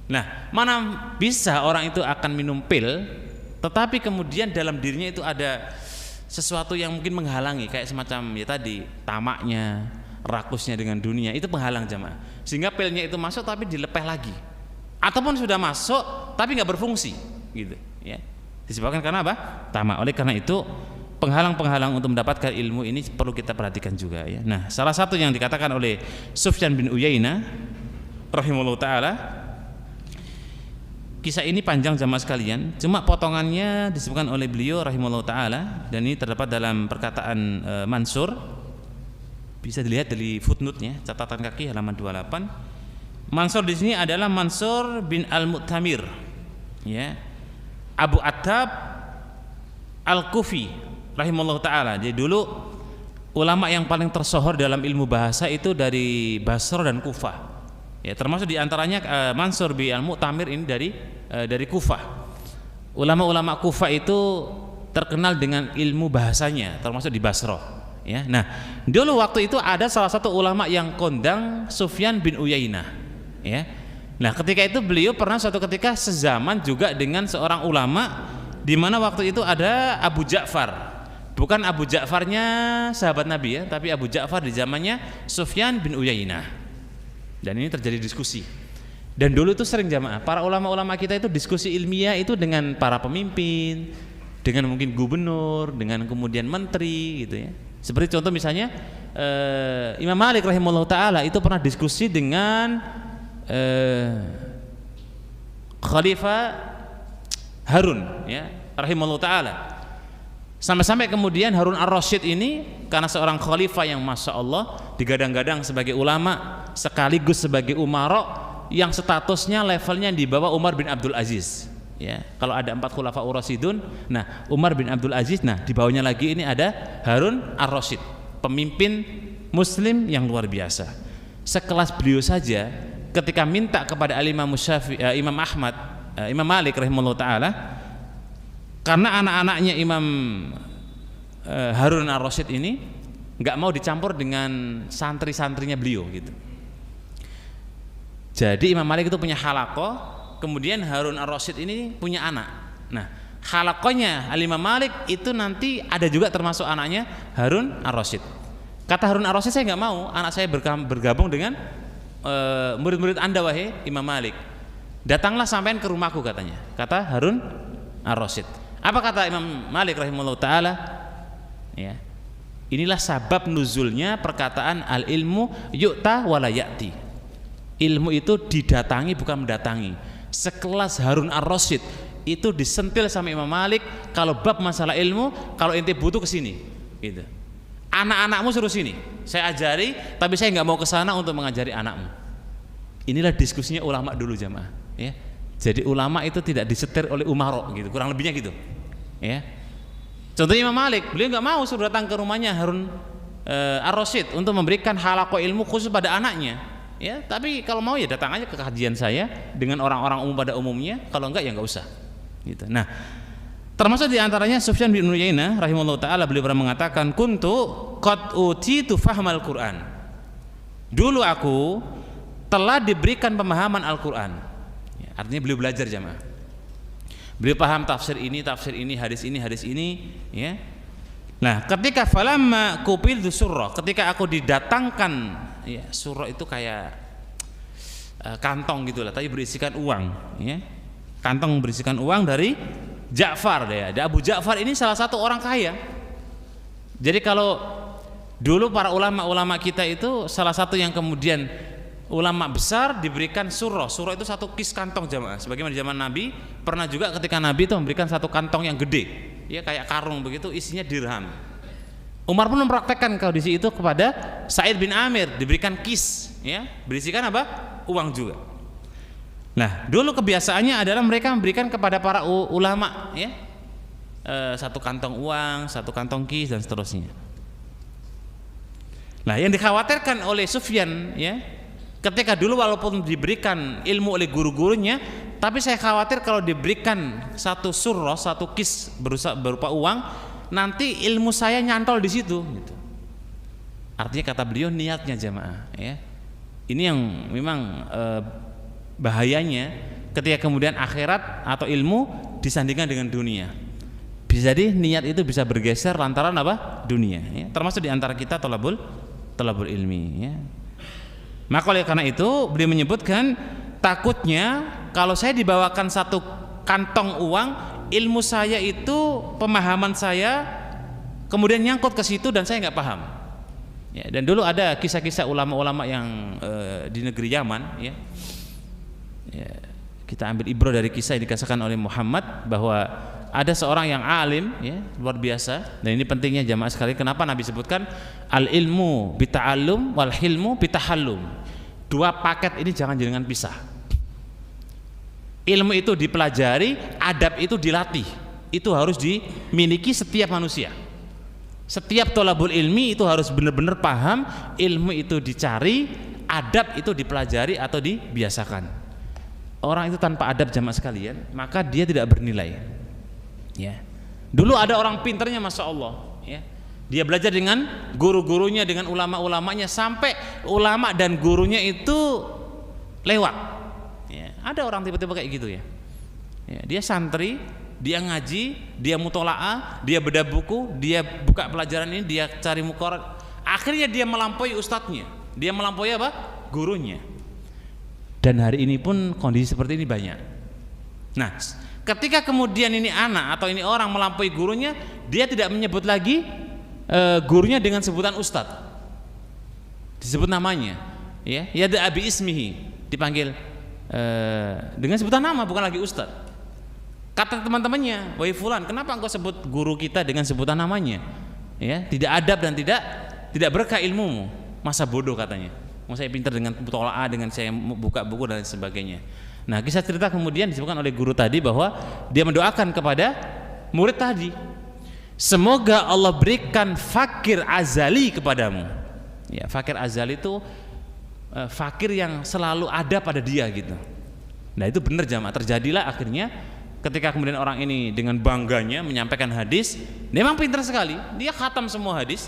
Nah, mana bisa orang itu akan minum pil, tetapi kemudian dalam dirinya itu ada sesuatu yang mungkin menghalangi, kayak semacam ya tadi tamaknya, rakusnya dengan dunia, itu penghalang jamaah. Sehingga pilnya itu masuk tapi dilepeh lagi. Ataupun sudah masuk tapi nggak berfungsi, gitu. Ya. Disebabkan karena apa? Tamak. Oleh karena itu penghalang-penghalang untuk mendapatkan ilmu ini perlu kita perhatikan juga. Ya. Nah, salah satu yang dikatakan oleh Sufyan bin Uyainah, rahimahullah taala. Kisah ini panjang jamaah sekalian, cuma potongannya disebutkan oleh beliau rahimahullah taala, dan ini terdapat dalam perkataan Mansur. Bisa dilihat dari footnote-nya, catatan kaki halaman 28. Mansur di sini adalah Mansur bin Al-Mu'tamir, ya. Abu Attab Al-Kufi rahimahullah taala. Jadi dulu ulama yang paling tersohor dalam ilmu bahasa itu dari Basra dan Kufah. Ya, termasuk diantaranya Mansur bin Al-Mu'tamir ini dari Kufah. Ulama-ulama Kufah itu terkenal dengan ilmu bahasanya, termasuk di Basra. Ya, nah dulu waktu itu ada salah satu ulama yang kondang Sufyan bin Uyainah. Ya, nah ketika itu beliau pernah suatu ketika sezaman juga dengan seorang ulama, di mana waktu itu ada Abu Ja'far. Bukan Abu Ja'farnya sahabat Nabi ya, tapi Abu Ja'far di zamannya Sufyan bin Uyainah. Dan ini terjadi diskusi. Dan dulu itu sering jamaah, para ulama-ulama kita itu diskusi ilmiah itu dengan para pemimpin, dengan mungkin gubernur, dengan kemudian menteri gitu ya. Seperti contoh misalnya Imam Malik rahimahullah taala itu pernah diskusi dengan Khalifah Harun ya rahimahullah taala. Sampai-sampai kemudian Harun Ar-Rasyid ini karena seorang khalifah yang masya Allah digadang-gadang sebagai ulama sekaligus sebagai umara yang statusnya levelnya di bawah Umar bin Abdul Aziz. Ya, kalau ada 4 khulafaur rasyidun, nah Umar bin Abdul Aziz, nah di bawahnya lagi ini ada Harun Ar-Rasyid, pemimpin Muslim yang luar biasa. Sekelas beliau saja ketika minta kepada Imam Malik rahimahullah taala, karena anak-anaknya Imam Harun Ar-Rasyid ini nggak mau dicampur dengan santri-santrinya beliau gitu. Jadi Imam Malik itu punya halaqah, kemudian Harun Ar-Rasyid ini punya anak. Nah, halaqahnya Imam Malik itu nanti ada juga termasuk anaknya Harun Ar-Rasyid. Kata Harun Ar-Rasyid, saya nggak mau anak saya bergabung dengan murid-murid Anda wahai Imam Malik. Datanglah sampean ke rumahku katanya. Kata Harun Ar-Rasyid. Apa kata Imam Malik rahimahullah taala? Ya. Inilah sabab nuzulnya perkataan al-ilmu yu'ta wala ya'ti. Ilmu itu didatangi bukan mendatangi. Sekelas Harun Ar-Rasyid itu disentil sama Imam Malik, kalau bab masalah ilmu, kalau ente butuh ke sini gitu. Anak-anakmu suruh sini, saya ajari, tapi saya nggak mau ke sana untuk mengajari anakmu. Inilah diskusinya ulama dulu jamaah, ya. Jadi ulama itu tidak disetir oleh umaro gitu, kurang lebihnya gitu. Ya. Contohnya Imam Malik, beliau nggak mau suruh datang ke rumahnya Harun Ar-Rasyid untuk memberikan halaqah ilmu khusus pada anaknya. Ya, tapi kalau mau ya datang aja ke kajian saya dengan orang-orang umum pada umumnya, kalau enggak ya enggak usah. Gitu. Nah, termasuk diantaranya Sufyan bin Uyainah rahimahullah taala, beliau pernah mengatakan, kuntu qad utitu fahmal Quran. Dulu aku telah diberikan pemahaman Al-Qur'an. Ya, artinya beliau belajar jamaah. Beliau paham tafsir ini, hadis ini, ya. Nah, ketika falamma qupiltu surrah, ketika aku didatangkan, ya, surrah itu kayak kantong gitulah, tapi berisikan uang, ya. Kantong berisikan uang dari Ja'far ya. Abu Ja'far ini salah satu orang kaya. Jadi kalau dulu para ulama-ulama kita itu salah satu yang kemudian ulama besar diberikan surah. Surah itu satu kis kantong jamaah. Sebagaimana di zaman Nabi, pernah juga ketika Nabi itu memberikan satu kantong yang gede, ya kayak karung begitu, isinya dirham. Umar pun mempraktekkan kondisi itu kepada Sa'id bin Amir, diberikan kis, ya, berisikan apa? Uang juga. Nah, dulu kebiasaannya adalah mereka memberikan kepada para ulama, ya, satu kantong uang, satu kantong kis dan seterusnya. Nah, yang dikhawatirkan oleh Sufyan, ya, ketika dulu walaupun diberikan ilmu oleh guru-gurunya, tapi saya khawatir kalau diberikan satu surah, satu kis berupa uang, nanti ilmu saya nyantol di situ gitu. Artinya kata beliau niatnya jamaah, ya. Ini yang memang bahayanya ketika kemudian akhirat atau ilmu disandingkan dengan dunia. Bisa jadi niat itu bisa bergeser lantaran apa? Dunia, ya. Termasuk di antara kita thalabul ilmi, ya. Maka oleh karena itu beliau menyebutkan takutnya kalau saya dibawakan satu kantong uang, ilmu saya itu, pemahaman saya kemudian nyangkut ke situ dan saya nggak paham. Ya, dan dulu ada kisah-kisah ulama-ulama yang di negeri Yaman, ya. Ya, kita ambil ibrah dari kisah yang dikasahkan oleh Muhammad bahwa ada seorang yang alim, ya, luar biasa. Dan ini pentingnya jamaah sekalian. Kenapa Nabi sebutkan al ilmu bita'allum wal hilmu bitahallum. Dua paket ini jangan pisah. Ilmu itu dipelajari, adab itu dilatih. Itu harus dimiliki setiap manusia. Setiap thalabul ilmi itu harus benar-benar paham, ilmu itu dicari, adab itu dipelajari atau dibiasakan. Orang itu tanpa adab jamaah sekalian, maka dia tidak bernilai. Ya. Dulu ada orang pinternya, masya Allah, ya. Dia belajar dengan guru-gurunya, dengan ulama-ulamanya, sampai ulama dan gurunya itu lewat. Ya. Ada orang tiba-tiba kayak gitu, ya. Ya, dia santri, dia ngaji, dia mutola'ah, dia bedah buku, dia buka pelajaran ini, dia cari muqarrar. Akhirnya dia melampaui ustadznya, dia melampaui apa? Gurunya. Dan hari ini pun kondisi seperti ini banyak. Nah, ketika kemudian ini anak atau ini orang melampaui gurunya, dia tidak menyebut lagi gurunya dengan sebutan ustadz, disebut namanya, ya, yada abi ismihi, dipanggil dengan sebutan nama, bukan lagi ustadz. Kata teman-temannya, wahai fulan, kenapa engkau sebut guru kita dengan sebutan namanya? Ya, tidak adab dan tidak berkah ilmumu. Masa bodoh katanya. Mau saya pintar dengan mutola'ah, dengan saya buka buku dan sebagainya. Nah, kisah cerita kemudian disebutkan oleh guru tadi bahwa dia mendoakan kepada murid tadi, semoga Allah berikan fakir azali kepadamu. Ya, fakir azali itu fakir yang selalu ada pada dia gitu. Nah, itu benar jamaah, terjadilah akhirnya. Ketika kemudian orang ini dengan bangganya menyampaikan hadis, dia memang pintar sekali, dia khatam semua hadis,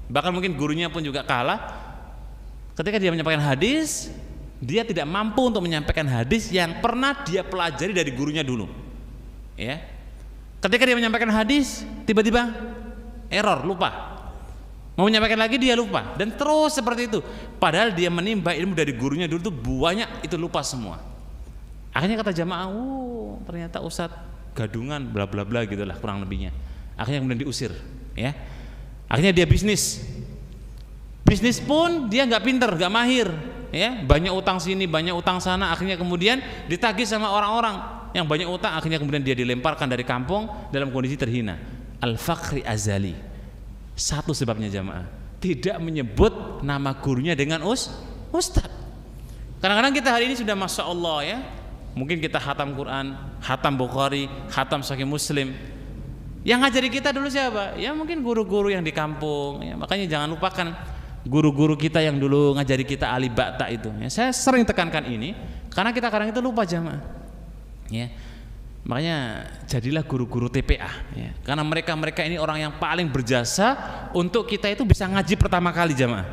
bahkan mungkin gurunya pun juga kalah. Ketika dia menyampaikan hadis, dia tidak mampu untuk menyampaikan hadis yang pernah dia pelajari dari gurunya dulu, ya. Ketika dia menyampaikan hadis, tiba-tiba error, lupa, mau menyampaikan lagi dia lupa, dan terus seperti itu. Padahal dia menimba ilmu dari gurunya dulu tuh banyak, itu lupa semua. Akhirnya kata jamaah, ternyata ustadz gadungan bla bla bla gitulah kurang lebihnya. Akhirnya kemudian diusir, ya. Akhirnya dia bisnis pun dia nggak pinter, nggak mahir, ya. Banyak utang sini, banyak utang sana. Akhirnya kemudian ditagih sama orang-orang yang banyak utang. Akhirnya kemudian dia dilemparkan dari kampung dalam kondisi terhina. Al-Fakri Azali. Satu sebabnya jamaah, tidak menyebut nama gurunya dengan ustadz. Kadang-kadang kita hari ini sudah masya Allah, ya. Mungkin kita khatam Quran, khatam Bukhari, khatam Sahih Muslim. Yang ngajari kita dulu siapa? Ya mungkin guru-guru yang di kampung, ya. Makanya jangan lupakan guru-guru kita yang dulu ngajari kita alif ba ta itu, ya. Saya sering tekankan ini karena kita kadang itu lupa jamaah, ya. Makanya jadilah guru-guru TPA, ya. Karena mereka ini orang yang paling berjasa untuk kita itu bisa ngaji pertama kali jamaah,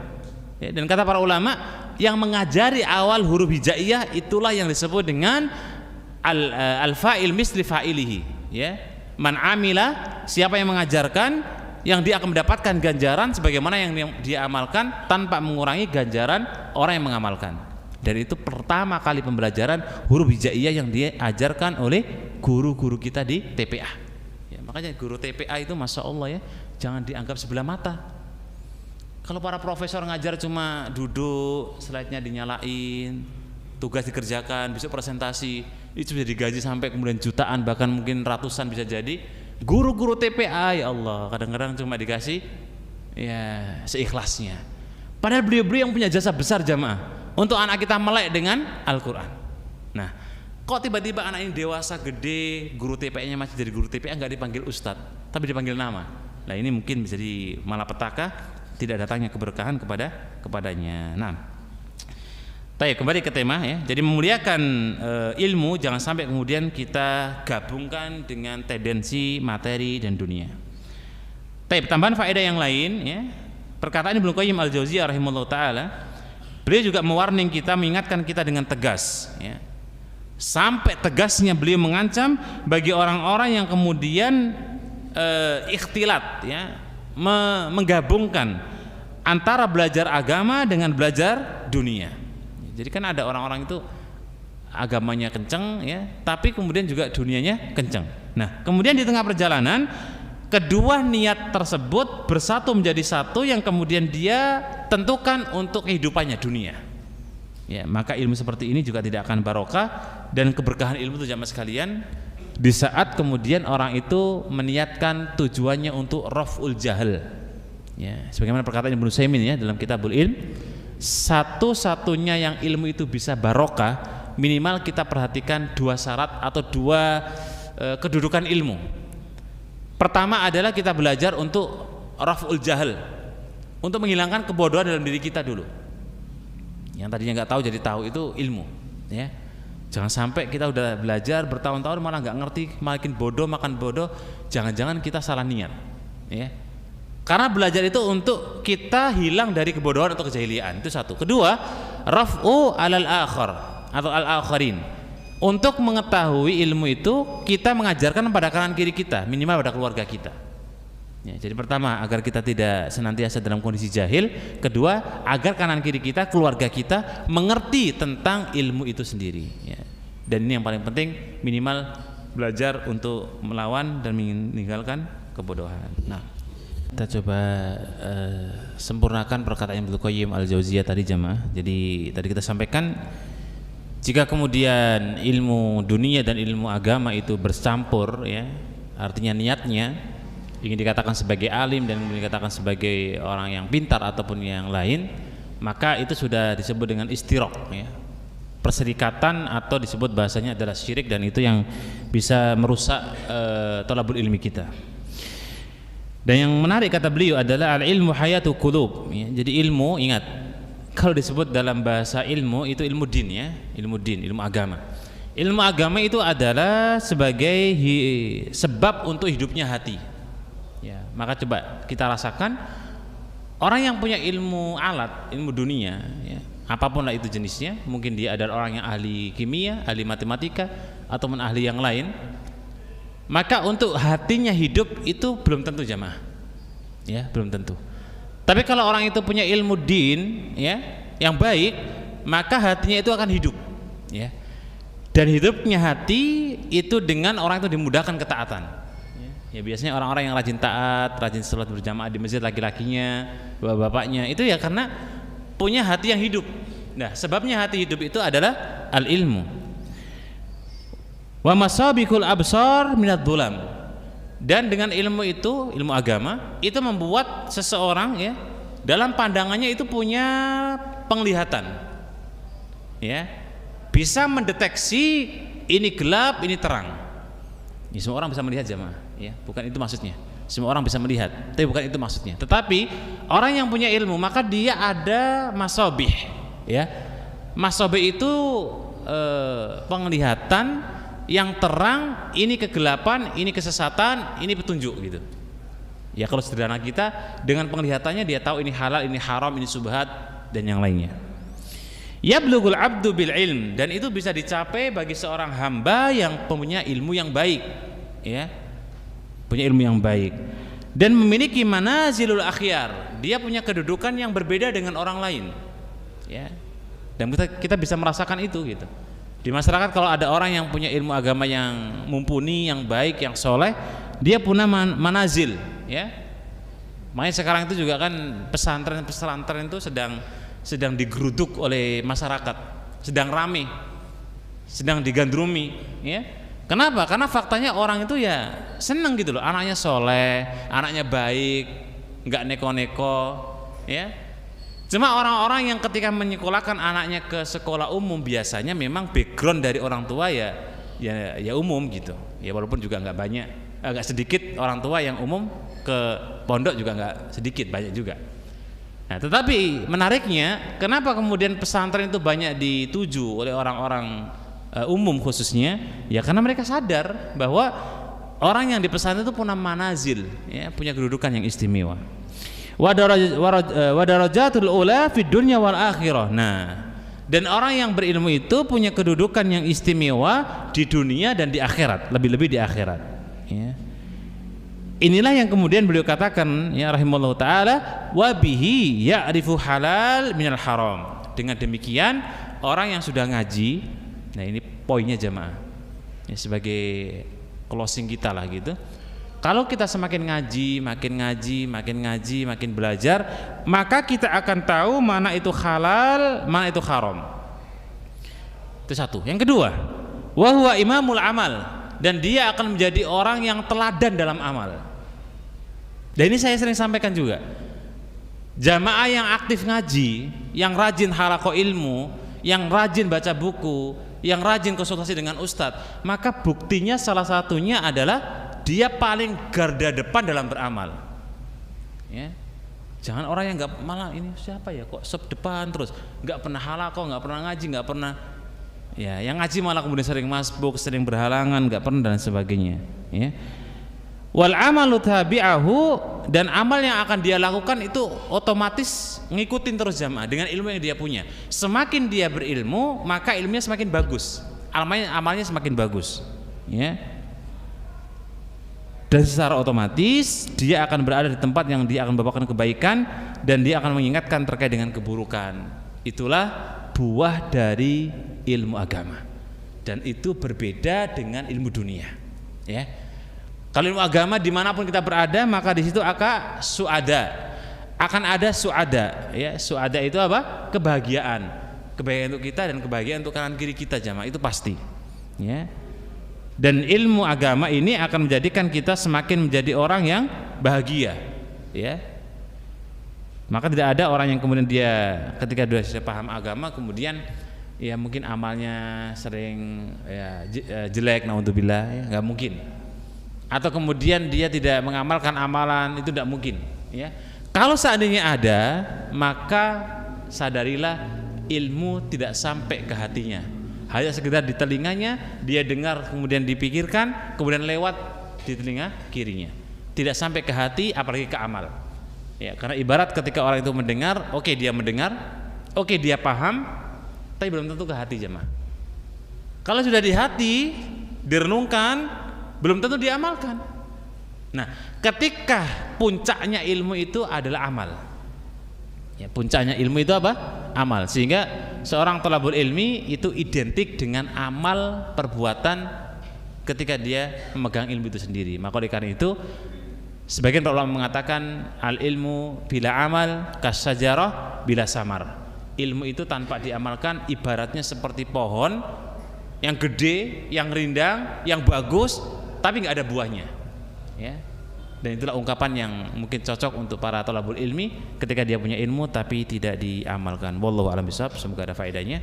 ya. Dan kata para ulama, yang mengajari awal huruf hijaiyah itulah yang disebut dengan al-fa'il misli fa'ilihi, ya. Man amila, siapa yang mengajarkan, yang dia akan mendapatkan ganjaran sebagaimana yang dia amalkan tanpa mengurangi ganjaran orang yang mengamalkan. Dan itu pertama kali pembelajaran huruf hijaiyah yang dia ajarkan oleh guru-guru kita di TPA, ya. Makanya guru TPA itu masya Allah, ya, jangan dianggap sebelah mata. Kalau para profesor ngajar cuma duduk, slide-nya dinyalain, tugas dikerjakan, besok presentasi, itu bisa digaji sampai kemudian jutaan, bahkan mungkin ratusan bisa jadi. Guru-guru TPA, ya Allah, kadang-kadang cuma dikasih ya seikhlasnya. Padahal beliau-beliau yang punya jasa besar jamaah untuk anak kita melek dengan Al-Quran. Nah, kok tiba-tiba anak ini dewasa gede, guru TPA-nya masih jadi guru TPA, nggak dipanggil ustadz, tapi dipanggil nama. Nah, ini mungkin bisa jadi malapetaka, tidak datangnya keberkahan kepadanya. Nah, baik, kembali ke tema, ya. Jadi memuliakan ilmu jangan sampai kemudian kita gabungkan dengan tendensi materi dan dunia. Baik, tambahan faedah yang lain, ya. perkataan Ibnu Qayyim Al-Jauziyah rahimahullah taala, beliau juga mewarning kita, mengingatkan kita dengan tegas, ya. Sampai tegasnya beliau mengancam bagi orang-orang yang kemudian ikhtilat, ya, menggabungkan antara belajar agama dengan belajar dunia. Jadi kan ada orang-orang itu agamanya kenceng, ya, tapi kemudian juga dunianya kenceng. Nah, kemudian di tengah perjalanan kedua niat tersebut bersatu menjadi satu yang kemudian dia tentukan untuk kehidupannya dunia. Ya, maka ilmu seperti ini juga tidak akan barokah, dan keberkahan ilmu itu jamaah sekalian di saat kemudian orang itu meniatkan tujuannya untuk raf'ul jahil. Ya, sebagaimana perkataan Ibnu Utsaimin, ya, dalam Kitabul Ilm, satu-satunya yang ilmu itu bisa barokah minimal kita perhatikan dua syarat atau dua kedudukan ilmu. Pertama adalah kita belajar untuk raf'ul jahil, untuk menghilangkan kebodohan dalam diri kita dulu. Yang tadinya nggak tahu jadi tahu, itu ilmu, ya. Jangan sampai kita udah belajar bertahun-tahun malah nggak ngerti, makin bodoh, makan bodoh. Jangan-jangan kita salah niat, ya. Karena belajar itu untuk kita hilang dari kebodohan atau kejahilian, itu satu. Kedua, raf'u alal akhar atau al-akharin. Untuk mengetahui ilmu itu kita mengajarkan pada kanan kiri kita, minimal pada keluarga kita. Ya, jadi pertama, agar kita tidak senantiasa dalam kondisi jahil. Kedua, agar kanan kiri kita, keluarga kita mengerti tentang ilmu itu sendiri, ya. Dan ini yang paling penting, minimal belajar untuk melawan dan meninggalkan kebodohan. Nah, kita coba sempurnakan perkataan Ibnu Qayyim Al-Jauziyah tadi, jamaah. Jadi tadi kita sampaikan, jika kemudian ilmu dunia dan ilmu agama itu bercampur, ya, artinya niatnya ingin dikatakan sebagai alim dan ingin dikatakan sebagai orang yang pintar ataupun yang lain, maka itu sudah disebut dengan istirok, ya, perserikatan, atau disebut bahasanya adalah syirik, dan itu yang bisa merusak thalabul ilmi kita. Dan yang menarik kata beliau adalah al-ilmu hayatu qulub, ya. Jadi ilmu, ingat, kalau disebut dalam bahasa ilmu itu ilmu din, ya, ilmu din, ilmu agama. Ilmu agama itu adalah sebagai sebab untuk hidupnya hati. Ya, maka coba kita rasakan orang yang punya ilmu alat, ilmu dunia, ya, apapun lah itu jenisnya, mungkin dia adalah orang yang ahli kimia, ahli matematika, ataupun ahli yang lain, maka untuk hatinya hidup itu belum tentu, jamaah, ya, belum tentu. Tapi kalau orang itu punya ilmu din, ya, yang baik, maka hatinya itu akan hidup, ya. Dan hidupnya hati itu dengan orang itu dimudahkan ketaatan. Ya, biasanya orang-orang yang rajin taat, rajin sholat berjamaah di masjid, laki-lakinya, bapak-bapaknya, itu ya karena punya hati yang hidup. Nah, sebabnya hati hidup itu adalah al-ilmu. Wa masabikul absar minadz dhulam. Dan dengan ilmu itu, ilmu agama, itu membuat seseorang, ya, dalam pandangannya itu punya penglihatan, ya, bisa mendeteksi ini gelap, ini terang. Ya, semua orang bisa melihat, jamaah, ya, bukan itu maksudnya. Semua orang bisa melihat, tapi bukan itu maksudnya. Tetapi orang yang punya ilmu, maka dia ada masabih, ya. Masabih itu penglihatan yang terang, ini kegelapan, ini kesesatan, ini petunjuk, gitu. Ya, kalau sederhana kita dengan penglihatannya dia tahu ini halal, ini haram, ini subhat, dan yang lainnya. Yablughul abdu bil ilm, dan itu bisa dicapai bagi seorang hamba yang punya ilmu yang baik, ya, punya ilmu yang baik dan memiliki manazilul akhyar, dia punya kedudukan yang berbeda dengan orang lain, ya. Dan kita bisa merasakan itu, gitu. Di masyarakat kalau ada orang yang punya ilmu agama yang mumpuni, yang baik, yang soleh, dia punya manazil, ya. Makanya sekarang itu juga kan pesantren itu sedang digeruduk oleh masyarakat, sedang rame, sedang digandrumi, ya. Kenapa? Karena faktanya orang itu ya senang, gitu loh, anaknya soleh, anaknya baik, nggak neko-neko, ya. Cuma orang-orang yang ketika menyekolahkan anaknya ke sekolah umum biasanya memang background dari orang tua ya umum, gitu. Ya, walaupun juga nggak banyak, nggak sedikit orang tua yang umum ke pondok juga nggak sedikit, banyak juga. Nah, tetapi menariknya, kenapa kemudian pesantren itu banyak dituju oleh orang-orang umum khususnya? Ya karena mereka sadar bahwa orang yang di pesantren itu punya manazil, ya, punya kedudukan yang istimewa. Wa darajatul ula fid dunya wal akhirah. Nah, dan orang yang berilmu itu punya kedudukan yang istimewa di dunia dan di akhirat, lebih-lebih di akhirat, ya. Inilah yang kemudian beliau katakan, ya rahimallahu taala, wa bihi ya'rifu halal minal haram. Dengan demikian orang yang sudah ngaji, nah ini poinnya jamaah, ya, sebagai closing kita lah gitu. Kalau kita semakin ngaji, makin belajar, maka kita akan tahu mana itu halal, mana itu haram. Itu satu. Yang kedua, wa huwa imamul amal, dan dia akan menjadi orang yang teladan dalam amal. Dan ini saya sering sampaikan juga. Jamaah yang aktif ngaji, yang rajin halaqah ilmu, yang rajin baca buku, yang rajin konsultasi dengan ustadz, maka buktinya salah satunya adalah dia paling garda depan dalam beramal, ya. Jangan orang yang nggak, malah ini siapa ya kok sub depan terus, nggak pernah halaqah, nggak pernah ngaji, nggak pernah, ya, yang ngaji malah kemudian sering masbuk, sering berhalangan, nggak pernah dan sebagainya, ya. Wal amalu tabi'ahu, dan amal yang akan dia lakukan itu otomatis ngikutin terus jamaah dengan ilmu yang dia punya. Semakin dia berilmu, maka ilmunya semakin bagus, amalnya semakin bagus, ya. Dan secara otomatis dia akan berada di tempat yang dia akan membawakan kebaikan, dan dia akan mengingatkan terkait dengan keburukan. Itulah buah dari ilmu agama, dan itu berbeda dengan ilmu dunia, ya. Kalau ilmu agama dimanapun kita berada, maka di situ akan ada suada, ya. Suada itu apa? Kebahagiaan untuk kita dan kebahagiaan untuk kanan kiri kita jamaah, itu pasti, ya. Dan ilmu agama ini akan menjadikan kita semakin menjadi orang yang bahagia, ya. Maka tidak ada orang yang kemudian dia ketika sudah paham agama kemudian ya mungkin amalnya sering ya jelek, naudzubillah, ya, nggak mungkin. Atau kemudian dia tidak mengamalkan amalan, itu tidak mungkin, ya. Kalau seandainya ada, maka sadarilah ilmu tidak sampai ke hatinya, hanya sekedar di telinganya dia dengar, kemudian dipikirkan, kemudian lewat di telinga kirinya, tidak sampai ke hati, apalagi ke amal, ya. Karena ibarat ketika orang itu mendengar, oke, dia mendengar, oke, dia paham, tapi belum tentu ke hati jemaah. Kalau sudah di hati, direnungkan, belum tentu diamalkan. Nah, ketika puncaknya ilmu itu adalah amal, ya, puncaknya ilmu itu apa? Amal. Sehingga seorang thalabul ilmi itu identik dengan amal perbuatan ketika dia memegang ilmu itu sendiri. Maka oleh karena itu sebagian ulama mengatakan al ilmu bila amal kasyajarah bila samar. Ilmu itu tanpa diamalkan ibaratnya seperti pohon yang gede, yang rindang, yang bagus, tapi nggak ada buahnya, ya. Dan itulah ungkapan yang mungkin cocok untuk para thalabul ilmi ketika dia punya ilmu tapi tidak diamalkan. Wallahu a'lam bishawab. Semoga ada faedahnya.